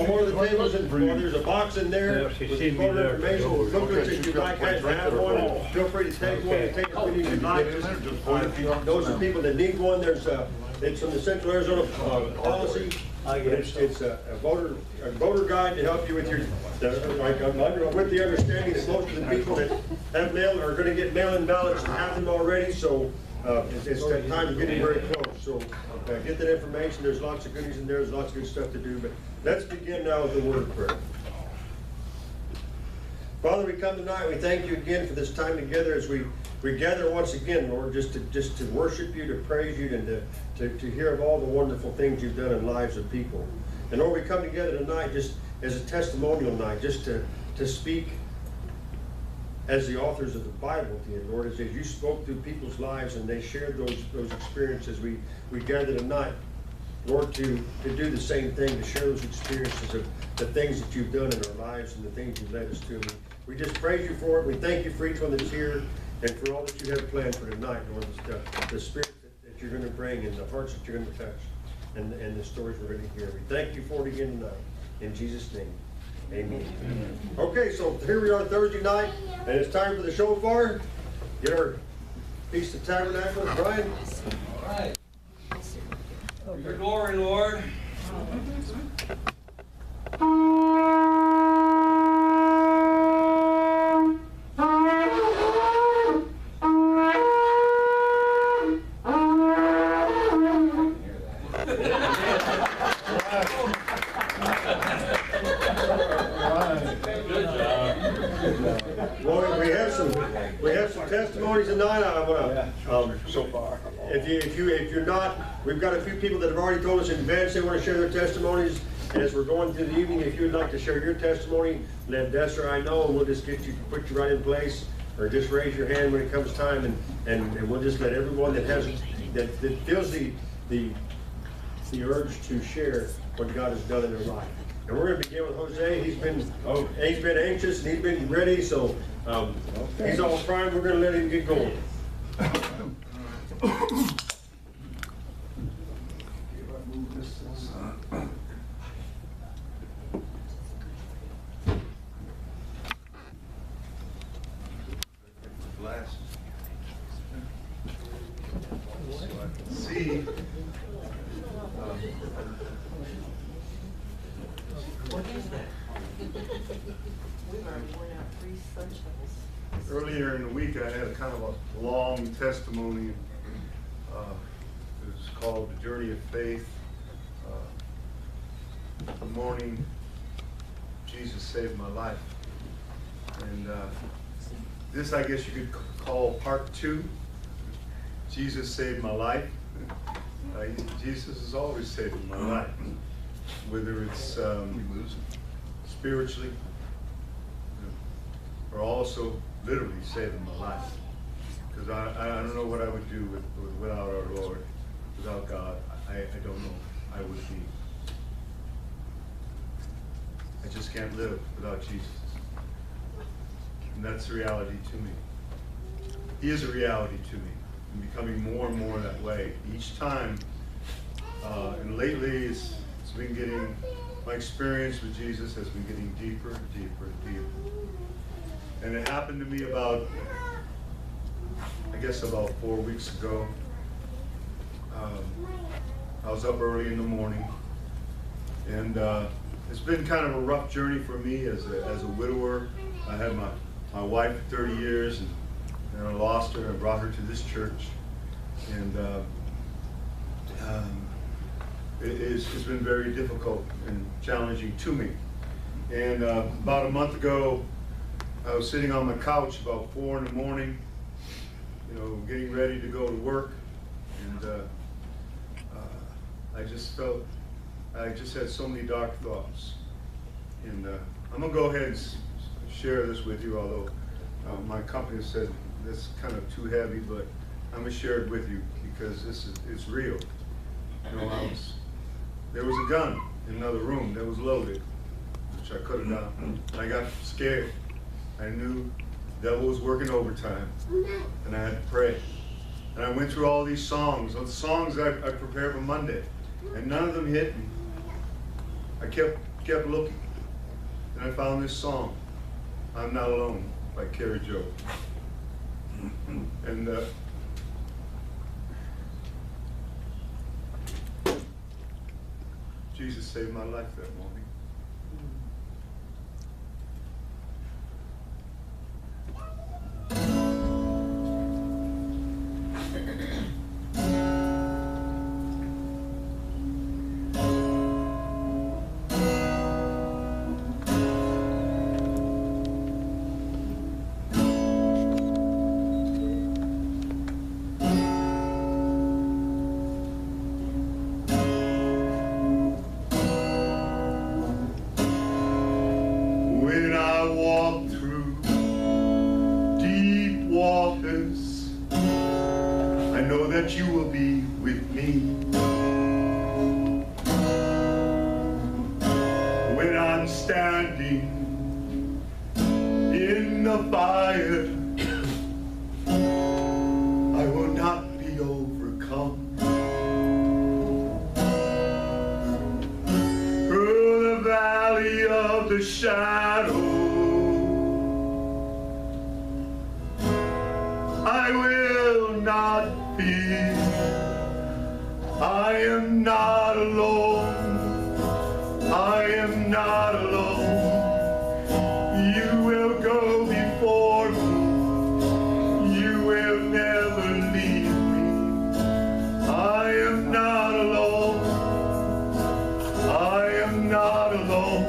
one of the tables, and there's a box in there with the voter information booklets. If you'd like guys to have one, feel free to take one and take as many as you'd like. Those are people that need one. It's from the Central Arizona policy. It's a voter guide to help you with your, with the understanding that most of the people that have mail are going to get mail-in ballots and have them already. So it's time to getting very close. So get that information. There's lots of goodies in there. There's lots of good stuff to do. But let's begin now with the word of prayer. Father, we come tonight. We thank you again for this time together as we gather once again, Lord, just to worship you, to praise you, and to hear of all the wonderful things you've done in the lives of people. And Lord, we come together tonight just as a testimonial night, just to speak as the authors of the Bible did, Lord, as you spoke through people's lives and they shared those experiences. We gather tonight, Lord, to do the same thing, to share those experiences of the things that you've done in our lives and the things you've led us to. We just praise you for it. We thank you for each one that's here and for all that you have planned for tonight, Lord, the spirit that you're going to bring and the hearts that you're going to touch and the stories we're going to hear. We thank you for it again tonight. In Jesus' name, amen. Okay, so here we are Thursday night, and it's time for the shofar. Get our Feast of Tabernacles, Brian. All right. For your glory, Lord. Well, we have some testimonies tonight. I want to, so far. If you're not, we've got a few people that have already told us in advance they want to share their testimonies. And as we're going through the evening, if you'd like to share your testimony, let Des or I know, and we'll just put you right in place, or just raise your hand when it comes time, and we'll just let everyone that feels the urge to share what God has done in their life. And we're going to begin with Jose. He's been anxious and he's been ready, so he's all primed. We're going to let him get going. So I can see. What is that? We've already worn out 3 sun shovels. Earlier in the week, I had a kind of a long testimony. It was called The Journey of Faith. The morning, Jesus saved my life. And this, I guess you could call part 2. Jesus saved my life. Jesus is always saving my life. Whether it's spiritually or also literally saving my life. Because I don't know what I would do without our Lord, without God. I don't know. I would be. I just can't live without Jesus. And that's the reality to me. He is a reality to me. I'm becoming more and more that way. Each time, and lately it's been getting, my experience with Jesus has been getting deeper and deeper and deeper. And it happened to me about 4 weeks ago. I was up early in the morning, and it's been kind of a rough journey for me as a widower. I had my wife for 30 years, and I lost her and brought her to this church. And it's been very difficult and challenging to me. And about a month ago, I was sitting on my couch about 4 in the morning, getting ready to go to work. And I just had so many dark thoughts. And I'm gonna go ahead and share this with you, although my company said that's kind of too heavy, but I'm gonna share it with you because it's real. There was a gun in another room that was loaded, which I could have done. And I got scared. I knew the devil was working overtime, and I had to pray. And I went through all these songs, the songs I prepared for Monday, and none of them hit me. I kept kept looking, and I found this song, I'm Not Alone, by Carrie Joe. And Jesus saved my life that morning. When I walk through deep waters, I know that you will be with me. When I'm standing in the fire, I will not be overcome. Through the valley of the shadow, I will not fear. I am not alone. I am not alone. You will go before me. You will never leave me. I am not alone. I am not alone.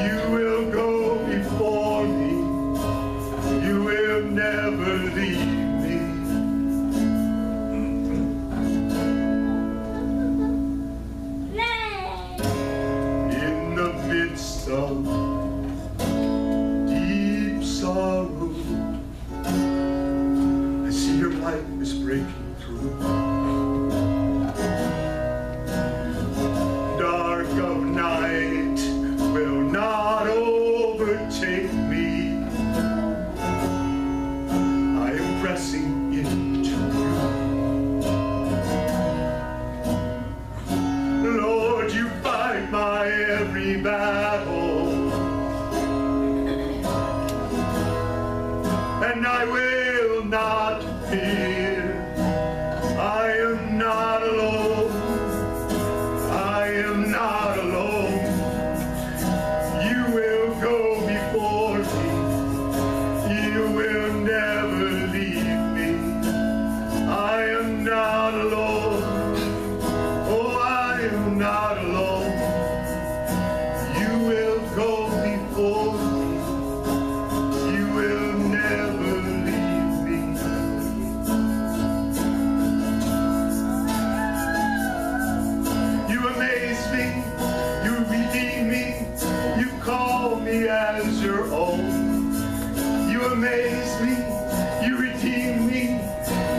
You will go before me. You will never leave me. In the midst of deep sorrow, I see your light is breaking through. Dark of night will not overtake me. I am pressing into you. Lord, you fight my every battle, and I will not fear. I am not alone. I am not alone. You will go before me. You will never leave me. I am not alone. Oh, I am not alone. You will go before me. You will never leave me. You amaze me, you redeem me, you call me as your own. You amaze me, you redeem me,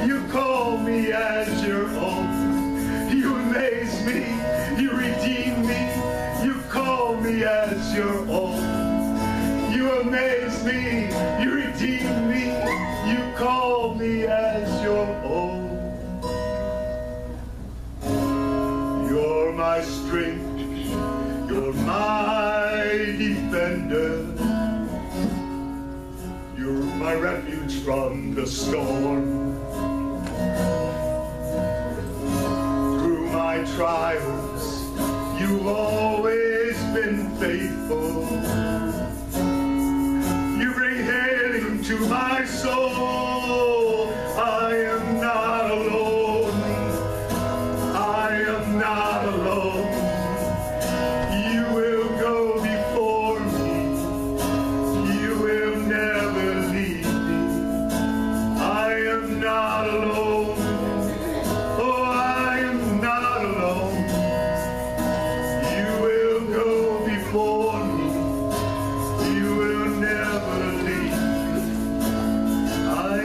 you call me as your own. You amaze me, you redeem me, you call me as your own. You amaze me, you redeem me, you call me as your own. You're my strength, you're my defender. You're my refuge from the storm. Through my trials, you've always been faithful. You bring healing to my soul. I am not alone. I am not alone. You will go before me. You will never leave me. I am not alone. Oh, I am not alone. You will go before me. You will never leave me. I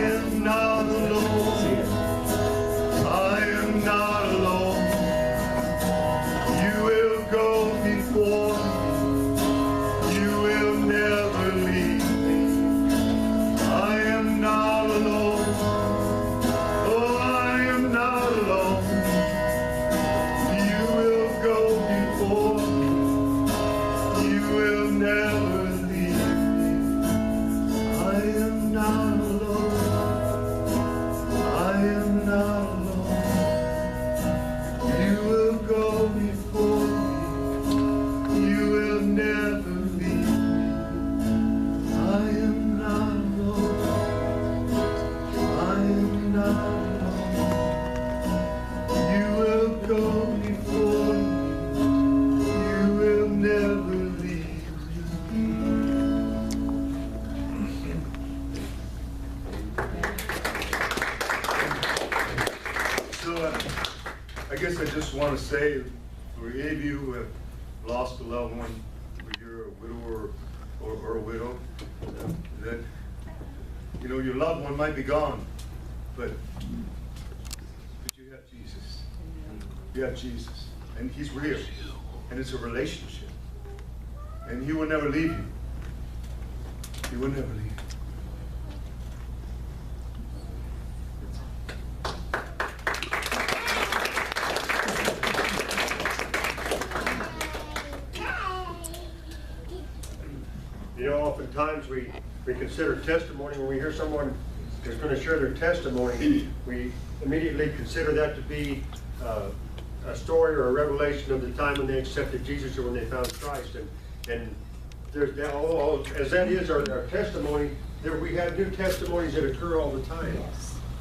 will never leave me. I am not alone. I am not alone. You will go before me. You will never leave me. I am not alone. I am not alone. You will go before me. You will never leave me. So I guess I just want to say, for any of you who have lost a loved one, whether you're a widower or a widow, that you know your loved one might be gone, but you have Jesus. You have Jesus, and He's real, and it's a relationship, and He will never leave you. He will never leave you. You know, oftentimes we consider testimony, when we hear someone is going to share their testimony, we immediately consider that to be a story or a revelation of the time when they accepted Jesus or when they found Christ. And there's, as that is our testimony, we have new testimonies that occur all the time.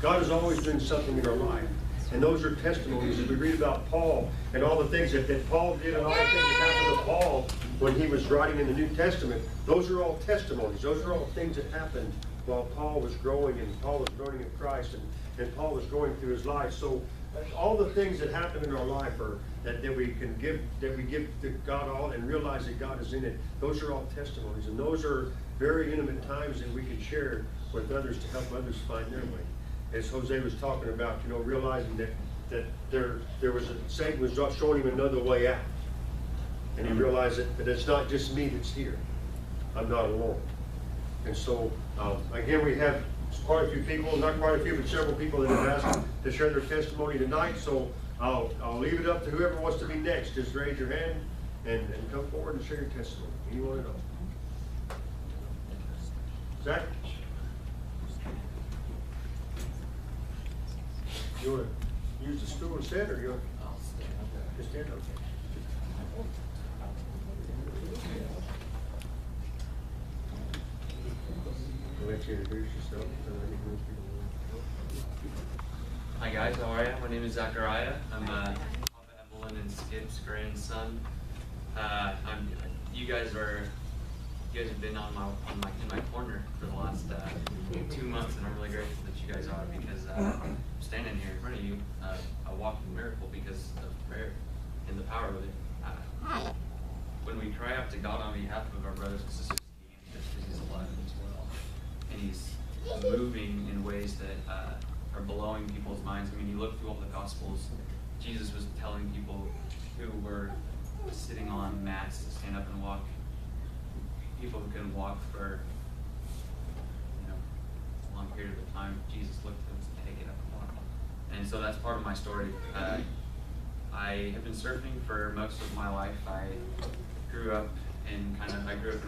God is always doing something in our life. And those are testimonies. As we read about Paul and all the things that Paul did and all the things that happened to Paul when he was writing in the New Testament, those are all testimonies. Those are all things that happened while Paul was growing, and Paul was growing in Christ, and Paul was going through his life. So all the things that happen in our life are that we can give, that we give to God all and realize that God is in it. Those are all testimonies, and those are very intimate times that we can share with others to help others find their way. As Jose was talking about, you know, realizing that there was Satan was showing him another way out, and he realized that it's not just me that's here. I'm not alone. And so again, we have quite a few people, not quite a few, but several people that have asked to share their testimony tonight. So I'll leave it up to whoever wants to be next. Just raise your hand and come forward and share your testimony. Anyone at all? Zach? You want to use the stool and sit, or you want to just stand? Okay. I'll let you introduce yourself. Hi guys, how are you? My name is Zachariah. I'm Papa Evelyn and Skip's grandson. You guys have been in my corner for the last 2 months, and I'm really grateful that you guys are, because I'm standing here in front of you, a walking miracle because of prayer and the power of it. When we cry out to God on behalf of our brothers and sisters, He's alive as well, and He's moving in ways that are blowing people's minds. I mean, you look through all the Gospels, Jesus was telling people who were sitting on mats to stand up and walk. People who couldn't walk for a long period of time, Jesus looked at them and said, "Hey, get up and walk." And so that's part of my story. I have been surfing for most of my life. I grew up in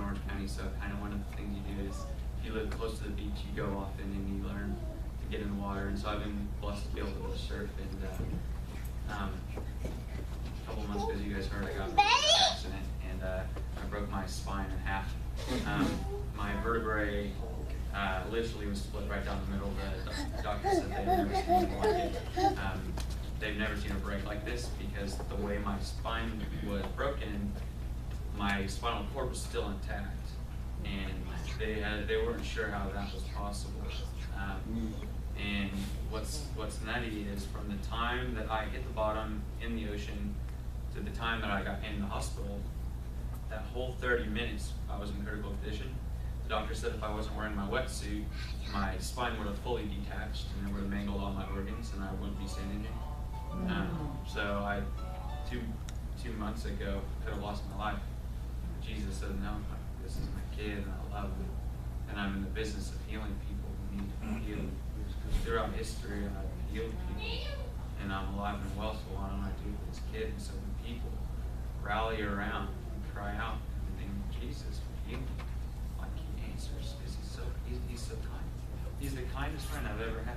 Orange County, so kind of one of the things you do is if you live close to the beach, you go often and you learn to get in the water. And so I've been blessed to be able to go surf. And a couple of months ago, as you guys heard, I got in an accident and I broke my spine in half. My vertebrae literally was split right down the middle. The doctor said they've never seen anything like it. They've never seen a break like this, because the way my spine was broken, my spinal cord was still intact, and they weren't sure how that was possible. And what's nutty is, from the time that I hit the bottom in the ocean to the time that I got in the hospital, that whole 30 minutes I was in critical condition. The doctor said if I wasn't wearing my wetsuit, my spine would have fully detached and it would have mangled all my organs and I wouldn't be standing here. So I, two months ago, could have lost my life. Jesus said, "No, this is my kid and I love him. And I'm in the business of healing people who need to be healed." Throughout history, I've healed people, and I'm alive and well, so why don't I do it with this kid? And so when people rally around and cry out in the name of Jesus, kindest friend I've ever had.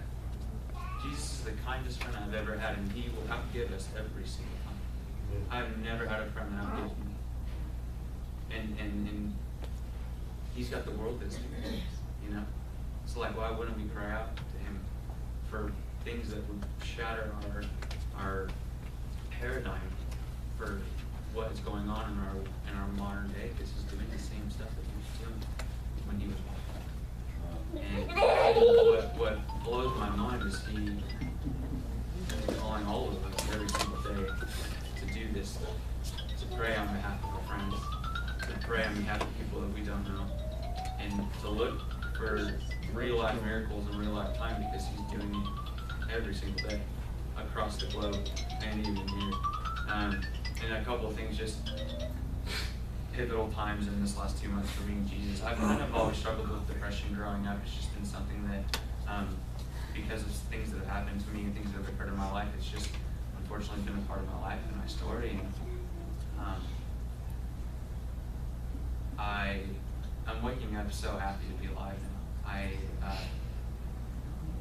Jesus is the kindest friend I've ever had, and he will outgive us every single time. I've never had a friend that outgives me. And he's got the world at his fingertips, you know? It's like, why wouldn't we cry out to him for things that would shatter our paradigm for what is going on in our modern day? Because he's doing the same stuff that he was doing when he was walking. And what blows my mind is he is calling all of us every single day to do this, to pray on behalf of our friends, to pray on behalf of people that we don't know, and to look for real life miracles in real life time, because he's doing it every single day across the globe and even here. And a couple of things, just pivotal times in this last 2 months for me and Jesus. I've always struggled with depression growing up. It's just been something that, because of things that have happened to me and things that have occurred in my life, it's just unfortunately been a part of my life and my story. And I'm waking up so happy to be alive now.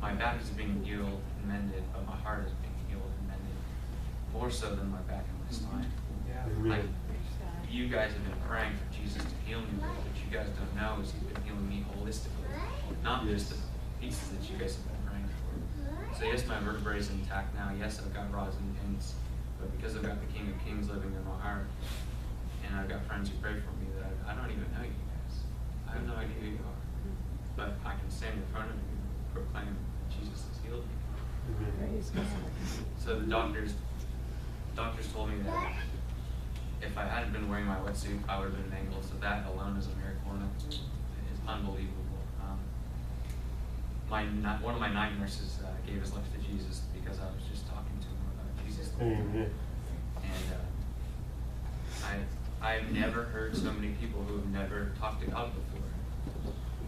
My back is being healed and mended, but my heart is being healed and mended more so than my back and my spine. Like, you guys have been praying for Jesus to heal me, but what you guys don't know is he's been healing me holistically, not just the pieces that you guys have been praying for. So yes, my vertebrae is intact now. Yes, I've got rods and pins, but because I've got the King of Kings living in my heart, and I've got friends who pray for me that I don't even know you guys. I have no idea who you are, but I can stand in front of you and proclaim that Jesus has healed me. So the doctors told me that if I hadn't been wearing my wetsuit, I would have been mangled. So that alone is a miracle, and it is unbelievable. One of my night nurses gave his life to Jesus because I was just talking to him about Jesus. And I've never heard so many people who have never talked to God before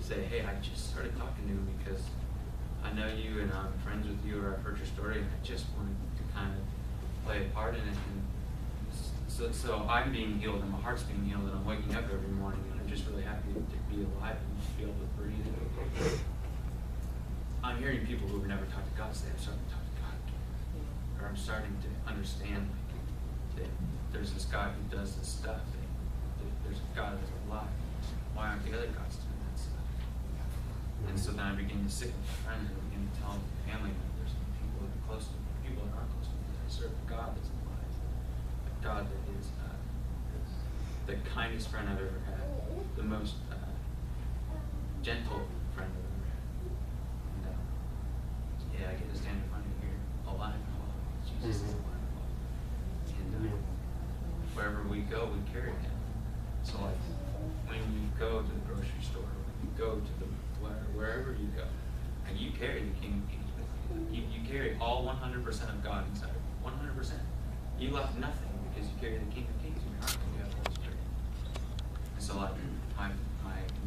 say, hey, I just started talking to him because I know you and I'm friends with you, or I've heard your story, and I just wanted to kind of play a part in it. And so I'm being healed, and my heart's being healed, and I'm waking up every morning, and I'm just really happy to be alive and be able to breathe. I'm hearing people who have never talked to God say, I'm starting to talk to God, or I'm starting to understand that there's this God who does this stuff, that there's a God that's alive. Why aren't the other gods doing that stuff? And so then I begin to sit with my friends, and I begin to tell family members and people that are close to me, people that aren't close to me, that I serve a God that's alive, a God that is the kindest friend I've ever had, the most gentle friend I've ever had. And I get to stand in front of you here, alive and well. Jesus is alive and well. And wherever we go, we carry him. So like, when you go to the grocery store, when you go to the wherever you go, and you carry the King of Kings with you. You carry all 100% of God inside of you. 100%. You left nothing because you carry the King of Kings in your heart, and you have the Holy Spirit. And so like, my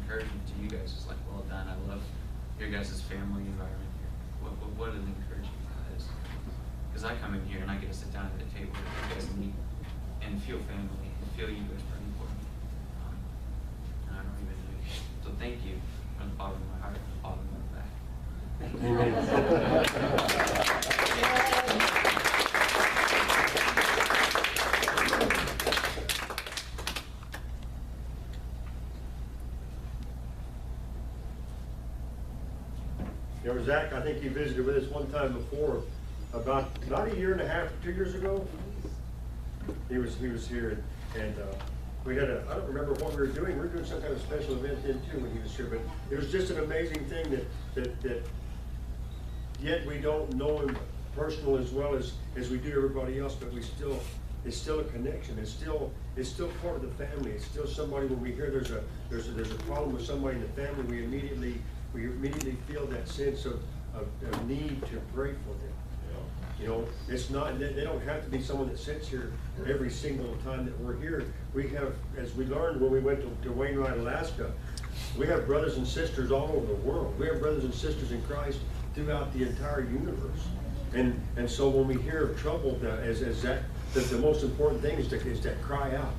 encouragement to you guys is like, well done. I love your guys' family environment here. What an encouragement that is. Because I come in here and I get to sit down at the table with you guys and meet and feel family and feel you guys praying for me. And I don't even know you. So thank you from the bottom of my heart and the bottom of my back. You know, Zach, I think he visited with us one time before, about a year and a half, 2 years ago. He was here, and we had I don't remember what we were doing. We were doing some kind of special event then too when he was here. But it was just an amazing thing that yet we don't know him personal as well as we do everybody else. But it's still a connection. It's still part of the family. It's still somebody. When we hear there's a problem with somebody in the family, we immediately feel that sense of need to pray for them. You know, it's not, they don't have to be someone that sits here every single time that we're here. We have, as we learned when we went to Wainwright, Alaska, we have brothers and sisters all over the world. We have brothers and sisters in Christ throughout the entire universe. And so when we hear of trouble, as Zach, the most important thing is to cry out.